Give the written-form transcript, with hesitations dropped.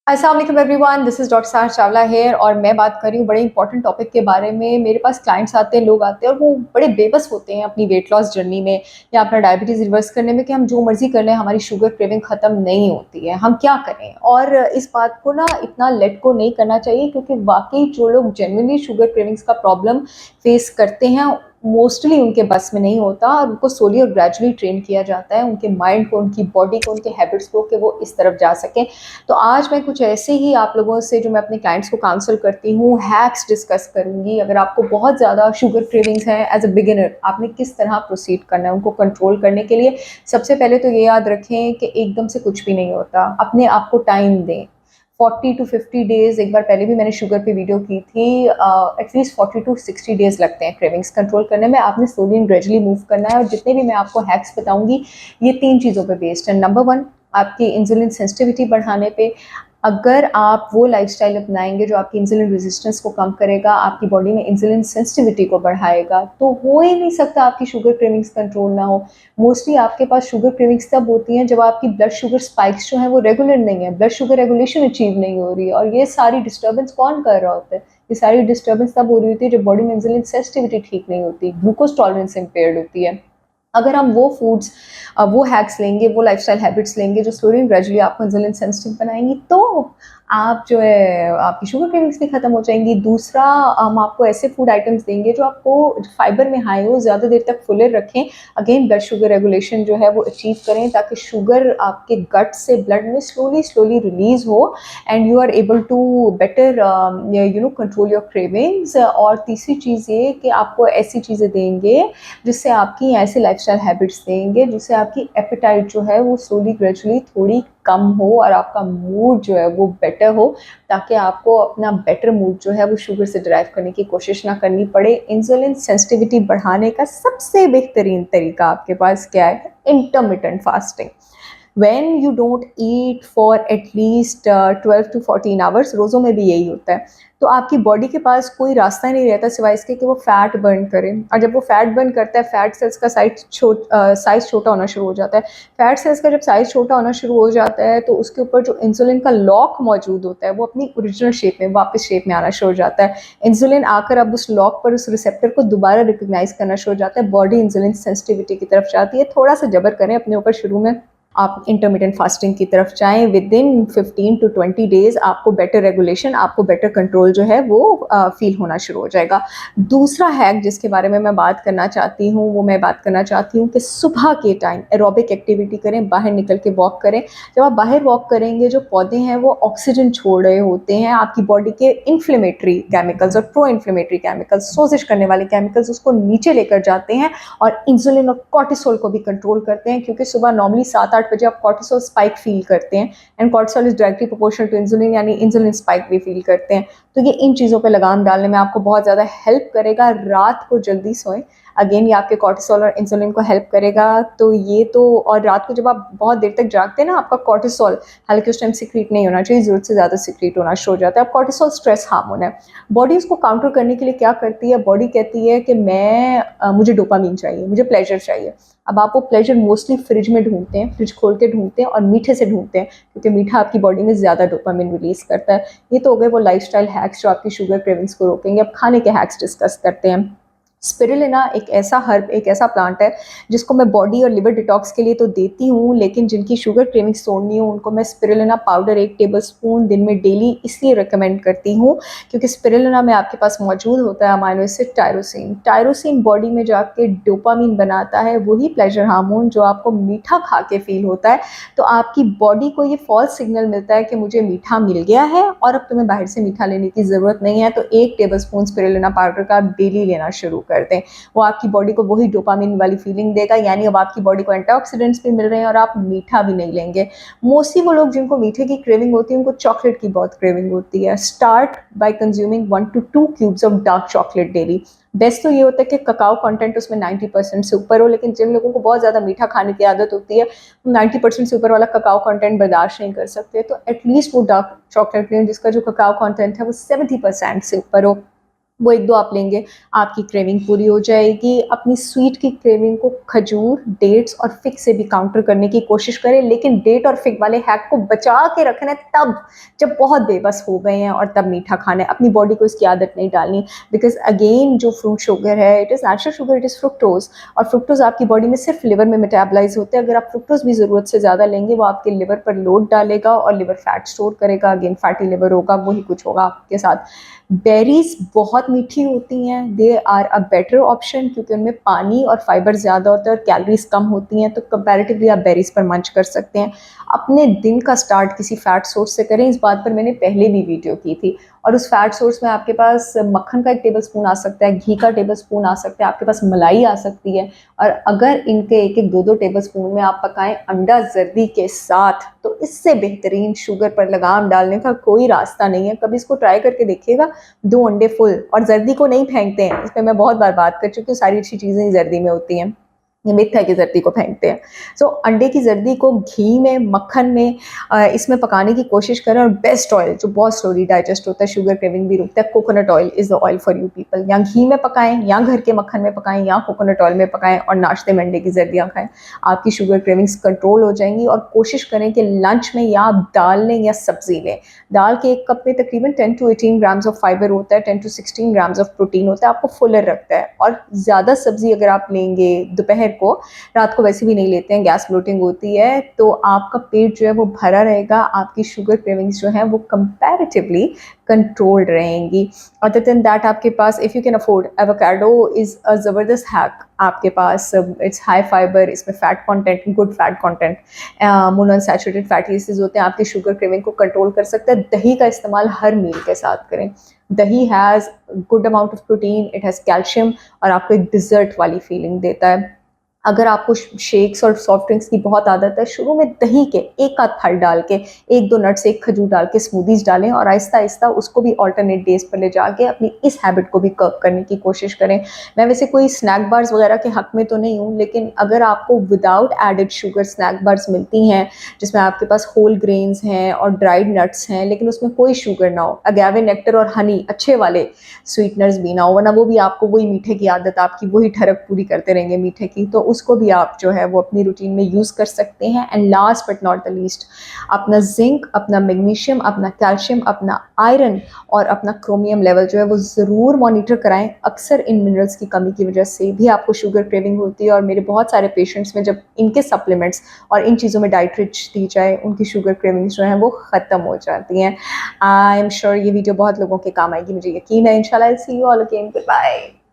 अस्सलाम वालेकुम everyone, this is doctor Sahar Chawla here और मैं बात कर रही हूँ बड़े इंपॉर्टेंट टॉपिक के बारे में। मेरे पास क्लाइंट्स आते हैं, लोग आते हैं और वो बड़े बेबस होते हैं अपनी वेट लॉस जर्नी में या अपना डायबिटीज़ रिवर्स करने में कि हम जो मर्ज़ी कर लें, हमारी शुगर क्रेविंग ख़त्म नहीं होती है, हम क्या करें। और इस बात को ना इतना लेट को नहीं करना चाहिए, क्योंकि वाकई जो लोग जेन्युइनली शुगर क्रेविंग्स का प्रॉब्लम फेस करते हैं मोस्टली उनके बस में नहीं होता, और उनको स्लोली और ग्रेजुअली ट्रेन किया जाता है उनके माइंड को, उनकी बॉडी को, उनके हैबिट्स को, कि वो इस तरफ जा सकें। तो आज मैं कुछ ऐसे ही आप लोगों से, जो मैं अपने क्लाइंट्स को काउंसल करती हूँ, हैक्स डिस्कस करूँगी। अगर आपको बहुत ज़्यादा शुगर क्रेविंग्स हैं, एज अ बिगिनर आपने किस तरह प्रोसीड करना है उनको कंट्रोल करने के लिए। सबसे पहले तो ये याद रखें कि एकदम से कुछ भी नहीं होता, अपने आप को टाइम दें। 40 टू 50 डेज़, एक बार पहले भी मैंने शुगर पे वीडियो की थी, एटलीस्ट 40 टू 60 डेज़ लगते हैं क्रेविंग्स कंट्रोल करने में। आपने स्लोली एंड ग्रेजुअली मूव करना है। और जितने भी मैं आपको हैक्स बताऊंगी ये 3 चीज़ों पे बेस्ड है। नंबर 1, आपकी इंसुलिन सेंसिटिविटी बढ़ाने पे। अगर आप वो लाइफस्टाइल अपनाएंगे जो आपकी इंसुलिन रेजिस्टेंस को कम करेगा, आपकी बॉडी में इंसुलिन सेंसिटिविटी को बढ़ाएगा, तो हो ही नहीं सकता आपकी शुगर क्रेविंग्स कंट्रोल ना हो। मोस्टली आपके पास शुगर क्रेविंग्स तब होती हैं जब आपकी ब्लड शुगर स्पाइक्स जो है वो रेगुलर नहीं है, ब्लड शुगर रेगुलेशन अचीव नहीं हो रही है। और ये सारी डिस्टर्बेंस कौन कर रहा होता है? ये सारी डिस्टर्बेंस तब हो रही होती है जब बॉडी में इंसुलिन सेंसिटिविटी ठीक नहीं होती, ग्लूकोज टॉलरेंस इम्पेयर्ड होती है। अगर हम वो फूड्स, वो हैक्स लेंगे, वो लाइफस्टाइल हैबिट्स लेंगे जो स्लोली ग्रेजुअली आपको इंसुलिन सेंसिटिव बनाएंगी, तो आप जो है आपकी शुगर क्रेविंग्स भी खत्म हो जाएंगी। दूसरा, हम आपको ऐसे फूड आइटम्स देंगे जो आपको फाइबर में हाई हो, ज़्यादा देर तक फुले रखें, अगेन ब्लड शुगर रेगुलेशन जो है वो अचीव करें, ताकि शुगर आपके गट से ब्लड में स्लोली स्लोली रिलीज हो and you are able to better control your cravings. और तीसरी चीज़ ये कि आपको ऐसी चीज़ें देंगे जिससे आपकी, ऐसे लाइफस्टाइल हैबिट्स देंगे जिससे आपकी एपेटाइट जो है वो स्लोली ग्रेजुअली थोड़ी कम हो और आपका मूड जो है वो बेटर हो, ताकि आपको अपना बेटर मूड जो है वो शुगर से ड्राइव करने की कोशिश ना करनी पड़े। इंसुलिन सेंसिटिविटी बढ़ाने का सबसे बेहतरीन तरीका आपके पास क्या है? Intermittent fasting. when you don't eat for at least 12 to 14 hours, रोज़ों में भी यही होता है, तो आपकी बॉडी के पास कोई रास्ता नहीं रहता सिवाय इसके कि वो फैट बर्न करे। और जब वो फैट बर्न करता है, फैट सेल्स का साइज़ छोटा होना शुरू हो जाता है। फैट सेल्स का जब साइज़ छोटा होना शुरू हो जाता है तो उसके ऊपर जो इंसुलिन का लॉक मौजूद होता है वो अपनी ओरिजिनल शेप में, वापस शेप में आना शुरू हो जाता है। इंसुलिन आकर अब उस लॉक पर, उस रिसेप्टर को दोबारा रिकग्नाइज करना शुरू हो जाता है। बॉडी इंसुलिन सेंसिटिविटी की तरफ जाती है। थोड़ा सा जबर करें अपने ऊपर शुरू में, आप इंटरमीडिएट फास्टिंग की तरफ जाएं। विद इन 15 टू 20 डेज आपको बेटर रेगुलेशन, आपको बेटर कंट्रोल जो है वो फील होना शुरू हो जाएगा। दूसरा हैक जिसके बारे में मैं बात करना चाहती हूँ, वो मैं बात करना चाहती हूँ कि सुबह के टाइम एरोबिक एक्टिविटी करें, बाहर निकल के वॉक करें। जब आप बाहर वॉक करेंगे, जो पौधे हैं वो ऑक्सीजन छोड़ रहे होते हैं, आपकी बॉडी के इन्फ्लेमेटरी केमिकल्स और प्रो इन्फ्लेमेटरी केमिकल्स, सोजिश करने वाले केमिकल्स, उसको नीचे लेकर जाते हैं और इंसुलिन और कॉर्टिसोल को भी कंट्रोल करते हैं। क्योंकि सुबह नॉर्मली 7-8 बजे आप कॉर्टिसोल स्पाइक फील करते हैं and cortisol is directly proportional to insulin, यानी इंसुलिन स्पाइक भी फील करते हैं। तो ये इन चीज़ों पे लगाम डालने में आपको बहुत ज़्यादा हेल्प करेगा। रात को जल्दी सोएं, अगेन ये आपके कॉर्टिसोल और इंसुलिन को हेल्प करेगा। तो ये तो, और रात को जब आप बहुत देर तक जागते हैं ना, आपका कॉर्टिसोल, हालांकि उस टाइम सिक्रीट नहीं होना चाहिए, ज़रूरत से ज़्यादा सिक्रीट होना शुरू हो जाता है। अब कॉर्टिसोल स्ट्रेस हार्मोन है। बॉडी उसको काउंटर करने के लिए क्या करती है? बॉडी कहती है कि मुझे डोपामीन चाहिए, मुझे प्लेजर चाहिए। अब आप वो प्लेजर मोस्टली फ्रिज में ढूंढते हैं, फ्रिज खोल के ढूंढते हैं और मीठे से ढूंढते हैं, क्योंकि मीठा आपकी बॉडी में ज़्यादा डोपामिन रिलीज करता है। ये तो हो गए वो लाइफस्टाइल हैक्स जो आपकी शुगर क्रेविंग्स को रोकेंगे। अब खाने के हैक्स डिस्कस करते हैं। स्पिरुलिना एक ऐसा हर्ब, एक ऐसा प्लांट है जिसको मैं बॉडी और लिवर डिटॉक्स के लिए तो देती हूँ, लेकिन जिनकी शुगर क्रेविंग्स तोड़नी हो उनको मैं स्पिरुलिना पाउडर 1 टेबलस्पून दिन में डेली इसलिए रिकमेंड करती हूँ क्योंकि स्पिरुलिना में आपके पास मौजूद होता है amino acid tyrosine. Tyrosine body में जाके डोपामिन बनाता है, वही प्लेजर हार्मोन जो आपको मीठा खा के फील होता है। तो आपकी बॉडी को ये फॉल्स सिग्नल मिलता है कि मुझे मीठा मिल गया है और अब तुम्हें बाहर से मीठा लेने की ज़रूरत नहीं है। तो 1 टेबलस्पून स्पिरुलिना पाउडर का आप डेली लेना शुरू करते हैं। वो आपकी बॉडी को वही डोपामिन वाली फीलिंग देगा, यानी अब आपकी बॉडी को एंटीऑक्सीडेंट्स भी मिल रहे हैं और आप मीठा भी नहीं लेंगे। मोस्टली वो लोग जिनको मीठे की क्रेविंग होती है उनको चॉकलेट की बहुत क्रेविंग होती है। Start by consuming 1 to 2 cubes of dark chocolate daily. Best तो ये होता है कि ककाओ कंटेंट उसमें 90% से ऊपर हो, लेकिन जिन लोगों को बहुत ज़्यादा मीठा खाने की आदत होती है 90% से ऊपर वाला ककाओ कंटेंट बर्दाश्त नहीं कर सकते, तो एटलीस्ट वो डार्क चॉकलेट लें जिसका जो ककाओ कंटेंट है वो 70% से ऊपर हो। वो 1-2 आप लेंगे, आपकी क्रेविंग पूरी हो जाएगी। अपनी स्वीट की क्रेविंग को खजूर, डेट्स और फिग से भी काउंटर करने की कोशिश करें, लेकिन डेट और फिग वाले हैक को बचा के रखना है तब, जब बहुत बेबस हो गए हैं और तब मीठा खाना है। अपनी बॉडी को इसकी आदत नहीं डालनी, बिकॉज़ अगेन जो फ्रूट शुगर है, it is natural sugar, it is fructose, और फ्रुक्टोज़ आपकी बॉडी में सिर्फ लिवर में मेटाबोलाइज़ होते हैं। अगर आप फ्रुक्टोज़ भी ज़रूरत से ज़्यादा लेंगे, वो आपके लिवर पर लोड डालेगा और लिवर फैट स्टोर करेगा। अगेन फैटी लिवर होगा, वही कुछ होगा आपके साथ। बेरीज बहुत मीठी होती हैं, they are a better option, क्योंकि उनमें पानी और फाइबर ज़्यादा होता है और कैलोरीज कम होती हैं, तो कंपैरेटिवली आप बेरीज पर मंच कर सकते हैं। अपने दिन का स्टार्ट किसी फैट सोर्स से करें, इस बात पर मैंने पहले भी वीडियो की थी। और उस फैट सोर्स में आपके पास मक्खन का 1 टेबलस्पून आ सकता है, घी का टेबलस्पून आ सकता है, आपके पास मलाई आ सकती है। और अगर इनके 1-1, 2-2 टेबलस्पून में आप पकाएं अंडा जर्दी के साथ, तो इससे बेहतरीन शुगर पर लगाम डालने का कोई रास्ता नहीं है। कभी इसको ट्राई करके देखिएगा। 2 अंडे फुल, और जर्दी को नहीं फेंकते हैं, इस पर मैं बहुत बार बात कर चुकी हूँ, सारी अच्छी चीज़ें जर्दी में होती हैं, ये मिथ है कि जर्दी को फेंकते हैं। सो अंडे की जर्दी को घी में, मक्खन में इसमें पकाने की कोशिश करें। और बेस्ट ऑयल जो बहुत स्लोली डाइजेस्ट होता है, शुगर क्रेविंग भी रुकता है, coconut oil is the oil for you people. या घी में पकाएं, या घर के मक्खन में पकाएं, या कोकोनट ऑयल में पकाएं, और नाश्ते में अंडे की जर्दियाँ खाएं। आपकी शुगर क्रेविंग्स कंट्रोल हो जाएंगी। और कोशिश करें कि लंच में या आप दाल लें या सब्जी लें। दाल के 1 कप में तकरीबन 10 to 18 ग्राम्स ऑफ फाइबर होता है, 10 to 16 ग्राम्स ऑफ प्रोटीन होता है, आपको फुलर रखता है। और ज़्यादा सब्जी अगर आप लेंगे दोपहर को, रात को वैसे भी नहीं लेते हैं, गैस ब्लोटिंग होती है, तो आपका पेट जो है वो भरा रहेगा, आपकी शुगर क्रेविंग्स जो हैं वो कंपैरेटिवली कंट्रोल्ड रहेंगी। अदर देन दैट आपके पास, if you can afford, avocado is a ज़बरदस्त हैक आपके पास। इट्स हाई फाइबर, इसमें fat content, good fat content, monounsaturated fatty acids होते हैं, आपकी शुगर क्रेविंग को कंट्रोल कर सकते हैं। दही का इस्तेमाल हर मील के साथ करें। दही has good amount of protein, it has calcium, और आपको एक डिज़र्ट वाली फीलिंग देता है। अगर आपको शेक्स और सॉफ्ट ड्रिंक्स की बहुत आदत है, शुरू में दही के 1 आध फल डाल के, 1-2 नट्स, 1 खजूर डाल के स्मूदीज डालें, और आहिस्ता आहिस्ता उसको भी अल्टरनेट डेज पर ले जाके अपनी इस हैबिट को भी कर्ब करने की कोशिश करें। मैं वैसे कोई स्नैक बार्स वगैरह के हक में तो नहीं हूँ, लेकिन अगर आपको without added sugar snack bars मिलती हैं, जिसमें आपके पास होल ग्रेन्स हैं और ड्राइड नट्स हैं, लेकिन उसमें कोई शुगर ना हो, अगेवे नेक्टर और हनी अच्छे वाले स्वीटनर्स भी ना हो, वरना वो भी आपको वही मीठे की आदत, आपकी वही ठरक पूरी करते रहेंगे मीठे की, तो उसको भी आप जो है वो अपनी रूटीन में यूज़ कर सकते हैं। And last but not the least, अपना जिंक, अपना मैग्नीशियम, अपना कैल्शियम, अपना आयरन और अपना क्रोमियम लेवल जो है वो ज़रूर मॉनिटर कराएं। अक्सर इन मिनरल्स की कमी की वजह से भी आपको शुगर क्रेविंग होती है, और मेरे बहुत सारे पेशेंट्स में जब इनके सप्लीमेंट्स और इन चीज़ों में डाइट रिच दी जाए, उनकी शुगर क्रेविंग्स जो हैं वो ख़त्म हो जाती हैं। आई एम श्योर ये वीडियो बहुत लोगों के काम आएगी, मुझे यकीन है। इंशाल्लाह, I will see you all again, good bye.